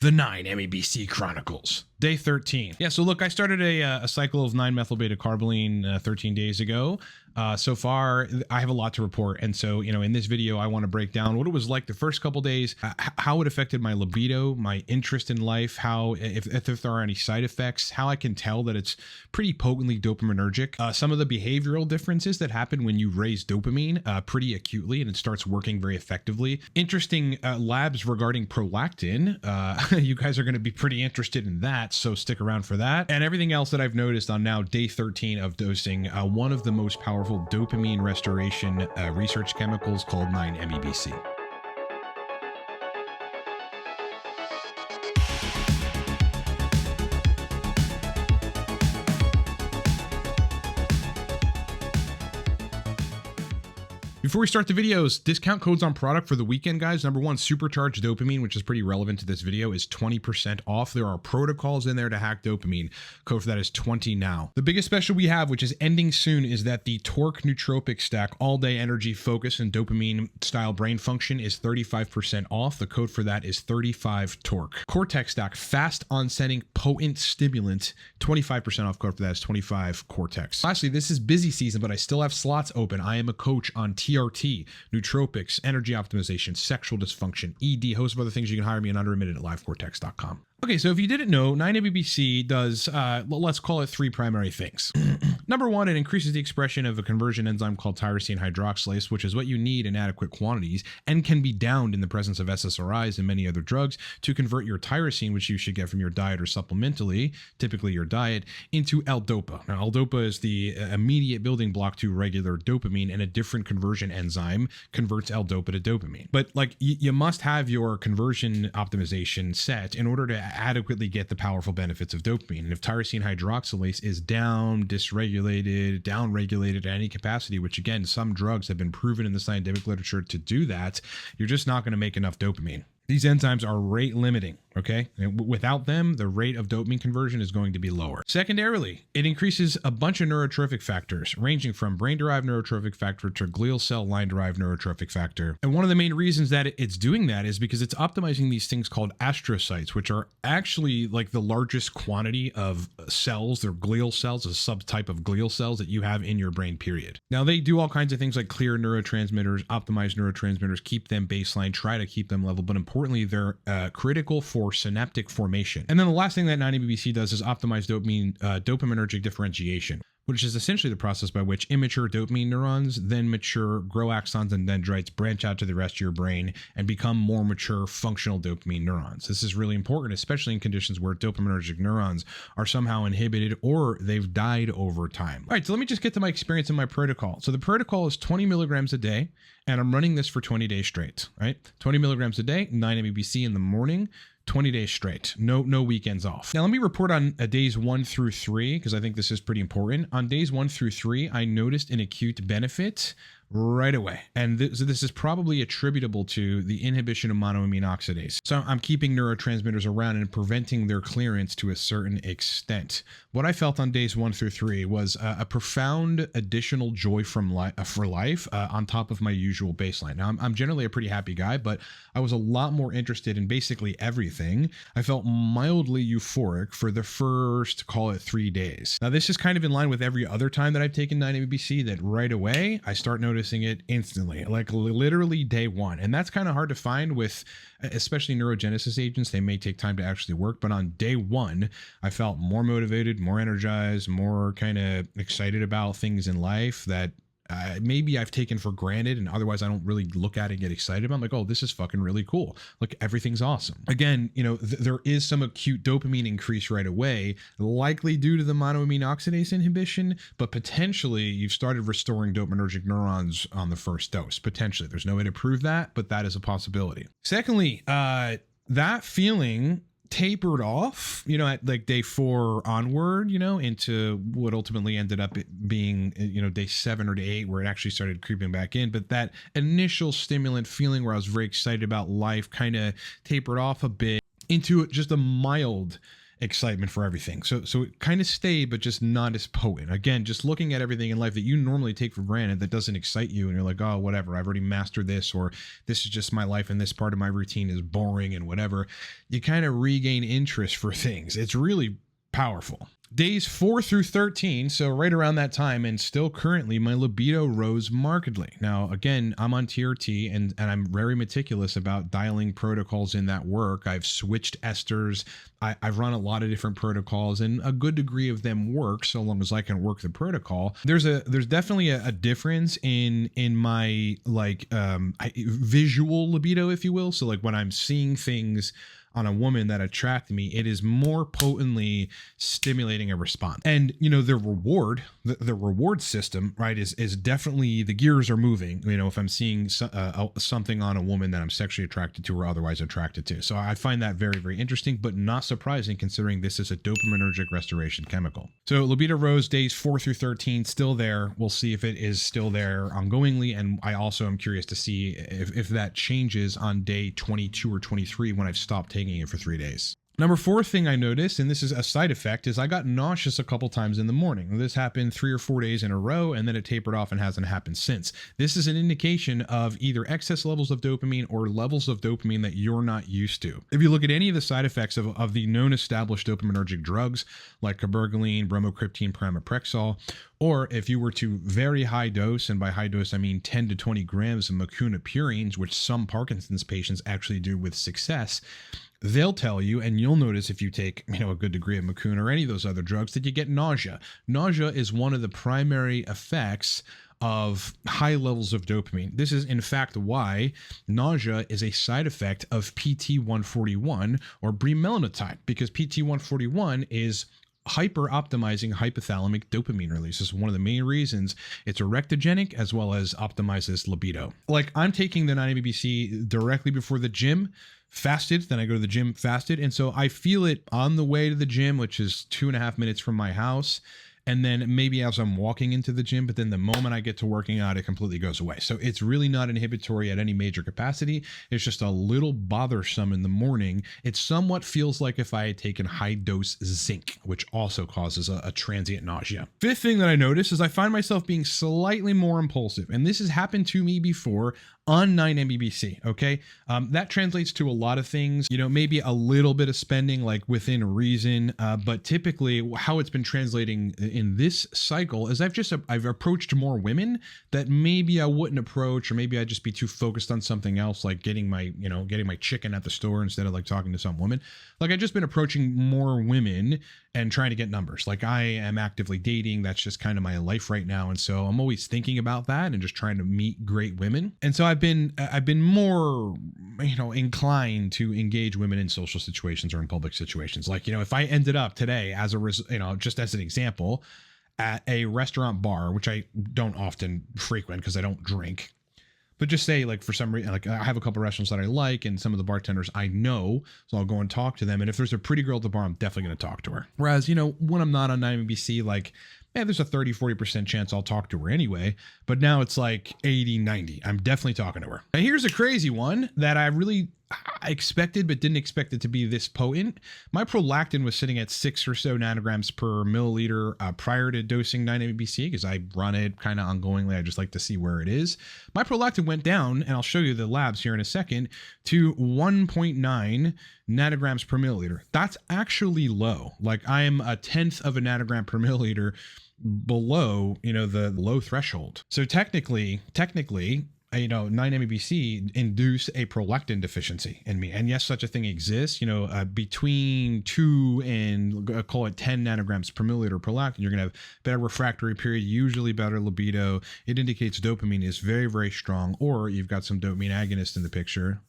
The 9-MeBC Chronicles. Day 13. Yeah, so look, I started a cycle of 9-methylbeta-carbolene 13 days ago. So far, I have a lot to report. And so, in this video, I want to break down what it was like the first couple days, how it affected my libido, my interest in life, how, if there are any side effects, how I can tell that it's pretty potently dopaminergic, some of the behavioral differences that happen when you raise dopamine pretty acutely and it starts working very effectively. Interesting labs regarding prolactin. You guys are going to be pretty interested in that, so stick around for that. And everything else that I've noticed on now day 13 of dosing, one of the most powerful dopamine restoration research chemicals called 9-MeBC. Before we start the videos, discount codes on product for the weekend, guys. Number one, Supercharge Dopamine, which is pretty relevant to this video, is 20% off. There are protocols in there to hack dopamine. Code for that is 20 now. The biggest special we have, which is ending soon, is that the Torque Nootropics Stack all-day energy focus and dopamine style brain function is 35% off. The code for that is 35 Torque. Cortex Stack, fast onsetting potent stimulant, 25% off. Code for that is 25 Cortex. Lastly, this is busy season, but I still have slots open. I am a coach on TRT, nootropics, energy optimization, sexual dysfunction, ED, host of other things. You can hire me in under a minute at livecortex.com. Okay, so if you didn't know, 9-MeBC does, let's call it three primary things. Number one, it increases the expression of a conversion enzyme called tyrosine hydroxylase, which is what you need in adequate quantities and can be downed in the presence of SSRIs and many other drugs to convert your tyrosine, which you should get from your diet or supplementally, typically your diet, into L-DOPA. Now, L-DOPA is the immediate building block to regular dopamine, and a different conversion enzyme converts L-DOPA to dopamine. But like, you must have your conversion optimization set in order to adequately get the powerful benefits of dopamine. And if tyrosine hydroxylase is down, dysregulated, downregulated at any capacity, which again, some drugs have been proven in the scientific literature to do that, you're just not going to make enough dopamine. These enzymes are rate limiting, okay? And without them, the rate of dopamine conversion is going to be lower. Secondarily, it increases a bunch of neurotrophic factors, ranging from brain-derived neurotrophic factor to glial cell line-derived neurotrophic factor. And one of the main reasons that it's doing that is because it's optimizing these things called astrocytes, which are actually like the largest quantity of cells. They're glial cells, a subtype of glial cells that you have in your brain, period. Now, they do all kinds of things like clear neurotransmitters, optimize neurotransmitters, keep them baseline, try to keep them level, but importantly, they're critical for synaptic formation. And then the last thing that 9-MeBC does is optimize dopaminergic differentiation, which is essentially the process by which immature dopamine neurons then mature, grow axons and dendrites, branch out to the rest of your brain, and become more mature functional dopamine neurons. This is really important, especially in conditions where dopaminergic neurons are somehow inhibited or they've died over time. All right, so let me just get to my experience in my protocol. So the protocol is 20 milligrams a day, and I'm running this for 20 days straight, right? 20 milligrams a day, 9-MeBC in the morning, 20 days straight, no weekends off. Now let me report on days 1 through 3, because I think this is pretty important. On days 1 through 3, I noticed an acute benefit right away. And this is probably attributable to the inhibition of monoamine oxidase. So I'm keeping neurotransmitters around and preventing their clearance to a certain extent. What I felt on days 1 through 3 was a profound additional joy for life on top of my usual baseline. Now, I'm generally a pretty happy guy, but I was a lot more interested in basically everything. I felt mildly euphoric for the first, call it 3 days. Now, this is kind of in line with every other time that I've taken 9-MeBC, that right away, I start noticing it instantly, like literally day one. And that's kind of hard to find with especially neurogenesis agents. They may take time to actually work, but on day one, I felt more motivated, more energized, more kind of excited about things in life that maybe I've taken for granted, and otherwise I don't really look at it and get excited about. I'm like, oh, this is fucking really cool. Look, everything's awesome. Again, there is some acute dopamine increase right away, likely due to the monoamine oxidase inhibition, but potentially you've started restoring dopaminergic neurons on the first dose. Potentially. There's no way to prove that, but that is a possibility. Secondly, that feeling tapered off, at like day 4 onward, into what ultimately ended up being, day 7 or day 8, where it actually started creeping back in. But that initial stimulant feeling where I was very excited about life kind of tapered off a bit into just a mild excitement for everything. So it kind of stayed, but just not as potent. Again, just looking at everything in life that you normally take for granted that doesn't excite you, and you're like, oh, whatever, I've already mastered this, or this is just my life and this part of my routine is boring and whatever. You kind of regain interest for things. It's really powerful. Days 4 through 13, so right around that time, and still currently, my libido rose markedly. Now, again, I'm on TRT, and I'm very meticulous about dialing protocols in that work. I've switched esters. I've run a lot of different protocols, and a good degree of them work so long as I can work the protocol. There's definitely a difference in my visual libido, if you will. So like when I'm seeing things on a woman that attract me, it is more potently stimulating a response. And the reward system, right, is definitely, the gears are moving. If I'm seeing something on a woman that I'm sexually attracted to or otherwise attracted to. So I find that very, very interesting, but not surprising considering this is a dopaminergic restoration chemical. So libido rose days 4 through 13, still there. We'll see if it is still there ongoingly. And I also am curious to see if that changes on day 22 or 23 when I've stopped taking it for 3 days. Number 4 thing I noticed, and this is a side effect, is I got nauseous a couple times in the morning. This happened 3 or 4 days in a row, and then it tapered off and hasn't happened since. This is an indication of either excess levels of dopamine or levels of dopamine that you're not used to. If you look at any of the side effects of the known established dopaminergic drugs like cabergoline, bromocriptine, pramipexole, or if you were to very high dose, and by high dose I mean 10 to 20 grams of mecunapurines, which some Parkinson's patients actually do with success, they'll tell you, and you'll notice if you take, a good degree of Mecun or any of those other drugs, that you get nausea. Nausea is one of the primary effects of high levels of dopamine. This is in fact why nausea is a side effect of PT141 or bremelanotide, because PT141 is hyper-optimizing hypothalamic dopamine release. This is one of the main reasons it's erectogenic as well as optimizes libido. Like, I'm taking the 9-MeBC directly before the gym, fasted, then I go to the gym fasted, and so I feel it on the way to the gym, which is 2.5 minutes from my house, and then maybe as I'm walking into the gym, but then the moment I get to working out, it completely goes away. So it's really not inhibitory at any major capacity. It's just a little bothersome in the morning. It somewhat feels like if I had taken high dose zinc, which also causes a transient nausea. 5th thing that I notice is I find myself being slightly more impulsive, and this has happened to me before on 9-MeBC, okay? That translates to a lot of things, maybe a little bit of spending like within reason, but typically how it's been translating in this cycle is I've approached more women that maybe I wouldn't approach, or maybe I'd just be too focused on something else, like getting my chicken at the store instead of like talking to some woman. Like, I've just been approaching more women and trying to get numbers. Like, I am actively dating. That's just kind of my life right now. And so I'm always thinking about that and just trying to meet great women. And so I've been more, inclined to engage women in social situations or in public situations. Like, if I ended up today as just as an example, at a restaurant bar, which I don't often frequent because I don't drink, but just say, like, for some reason, like, I have a couple of restaurants that I like, and some of the bartenders I know, so I'll go and talk to them. And if there's a pretty girl at the bar, I'm definitely going to talk to her. Whereas, when I'm not on 9-MeBC, like, there's a 30-40% chance I'll talk to her anyway. But now it's like 80-90. I'm definitely talking to her. Now, here's a crazy one that I expected but didn't expect it to be this potent. My prolactin was sitting at 6 or so nanograms per milliliter prior to dosing 9-MeBC, because I run it kind of ongoingly. I just like to see where it is. My prolactin went down, and I'll show you the labs here in a second, to 1.9 nanograms per milliliter. That's actually low. Like, I am 1/10 of a nanogram per milliliter below, the low threshold. So technically, 9-MeBC induce a prolactin deficiency in me. And yes, such a thing exists. Between 2 and call it 10 nanograms per milliliter prolactin, you're going to have better refractory period, usually better libido. It indicates dopamine is very, very strong, or you've got some dopamine agonist in the picture.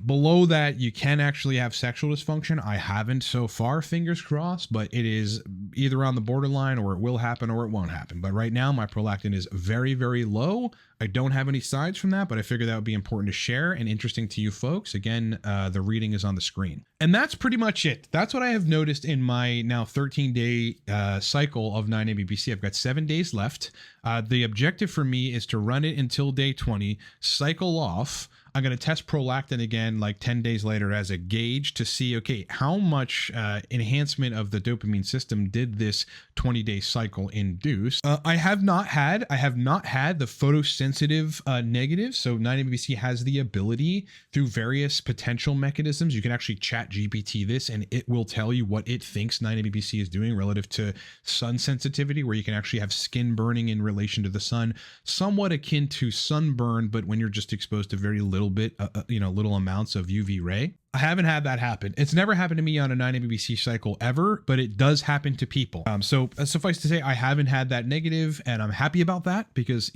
Below that, you can actually have sexual dysfunction. I haven't so far, fingers crossed, but it is either on the borderline, or it will happen or it won't happen. But right now, my prolactin is very, very low. I don't have any sides from that, but I figured that would be important to share and interesting to you folks. Again, the reading is on the screen. And that's pretty much it. That's what I have noticed in my now 13-day cycle of 9-MeBC. I've got 7 days left. The objective for me is to run it until day 20, cycle off. I'm going to test prolactin again like 10 days later as a gauge to see, okay, how much enhancement of the dopamine system did this 20-day cycle induce. I have not had the photosensitive negative. So 9-MBC has the ability through various potential mechanisms. You can actually chat GPT this and it will tell you what it thinks 9-MBC is doing relative to sun sensitivity, where you can actually have skin burning in relation to the sun, somewhat akin to sunburn, but when you're just exposed to very little amounts of UV ray. I haven't had that happen. It's never happened to me on a 9-MBC cycle ever, but it does happen to people. So suffice to say, I haven't had that negative, and I'm happy about that because,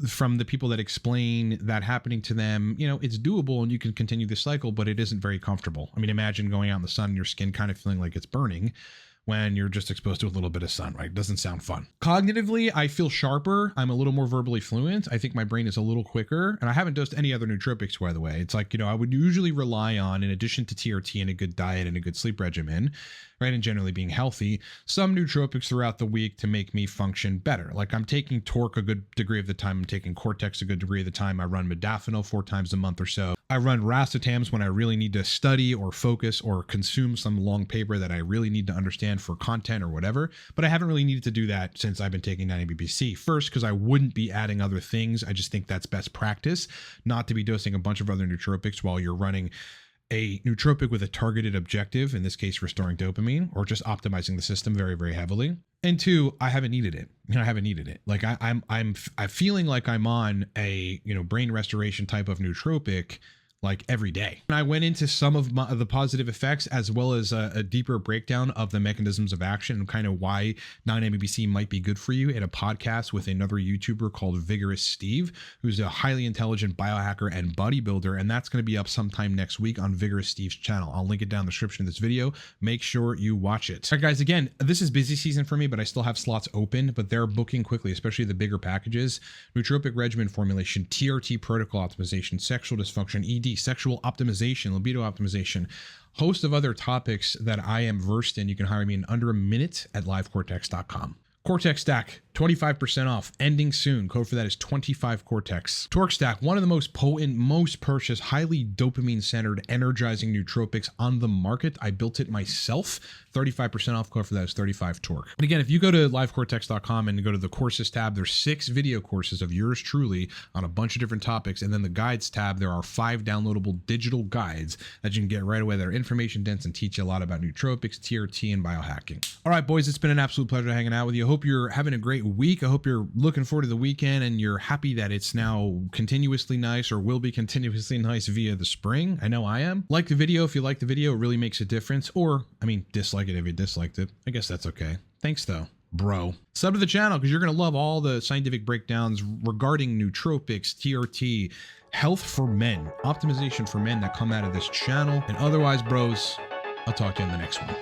from the people that explain that happening to them, it's doable and you can continue the cycle, but it isn't very comfortable. I mean, imagine going out in the sun and your skin kind of feeling like it's burning when you're just exposed to a little bit of sun, right? It doesn't sound fun. Cognitively, I feel sharper. I'm a little more verbally fluent. I think my brain is a little quicker, and I haven't dosed any other nootropics, by the way. It's like, I would usually rely on, in addition to TRT and a good diet and a good sleep regimen, right, and generally being healthy, some nootropics throughout the week to make me function better. Like I'm taking Torque a good degree of the time. I'm taking Cortex a good degree of the time. I run modafinil 4 times a month or so. I run racetams when I really need to study or focus or consume some long paper that I really need to understand for content or whatever. But I haven't really needed to do that since I've been taking 9-MBC. First, because I wouldn't be adding other things. I just think that's best practice, not to be dosing a bunch of other nootropics while you're running a nootropic with a targeted objective, in this case, restoring dopamine, or just optimizing the system very, very heavily. And 2, I haven't needed it. I haven't needed it. Like I'm feeling like I'm on a, brain restoration type of nootropic like every day. And I went into some of the positive effects as well as a deeper breakdown of the mechanisms of action and kind of why 9-MBC might be good for you in a podcast with another YouTuber called Vigorous Steve, who's a highly intelligent biohacker and bodybuilder. And that's going to be up sometime next week on Vigorous Steve's channel. I'll link it down in the description of this video. Make sure you watch it. All right, guys, again, this is busy season for me, but I still have slots open, but they're booking quickly, especially the bigger packages. Nootropic regimen formulation, TRT protocol optimization, sexual dysfunction, ED, sexual optimization, libido optimization, host of other topics that I am versed in. You can hire me in under a minute at livecortex.com. Cortex Stack, 25% off, ending soon. Code for that is 25 Cortex. Torque Stack, one of the most potent, most purchased, highly dopamine-centered, energizing nootropics on the market. I built it myself. 35% off. Code for that is 35 Torque. And again, if you go to livecortex.com and go to the courses tab, there's 6 video courses of yours truly on a bunch of different topics. And then the guides tab, there are 5 downloadable digital guides that you can get right away that are information dense and teach you a lot about nootropics, TRT, and biohacking. All right, boys, it's been an absolute pleasure hanging out with you. I hope you're having a great week. I hope you're looking forward to the weekend and you're happy that it's now continuously nice or will be continuously nice via the spring. I know I am. Like the video if you like the video. It really makes a difference. Or, dislike it if you disliked it. I guess that's okay. Thanks, though, bro. Sub to the channel because you're going to love all the scientific breakdowns regarding nootropics, TRT, health for men, optimization for men that come out of this channel. And otherwise, bros, I'll talk to you in the next one.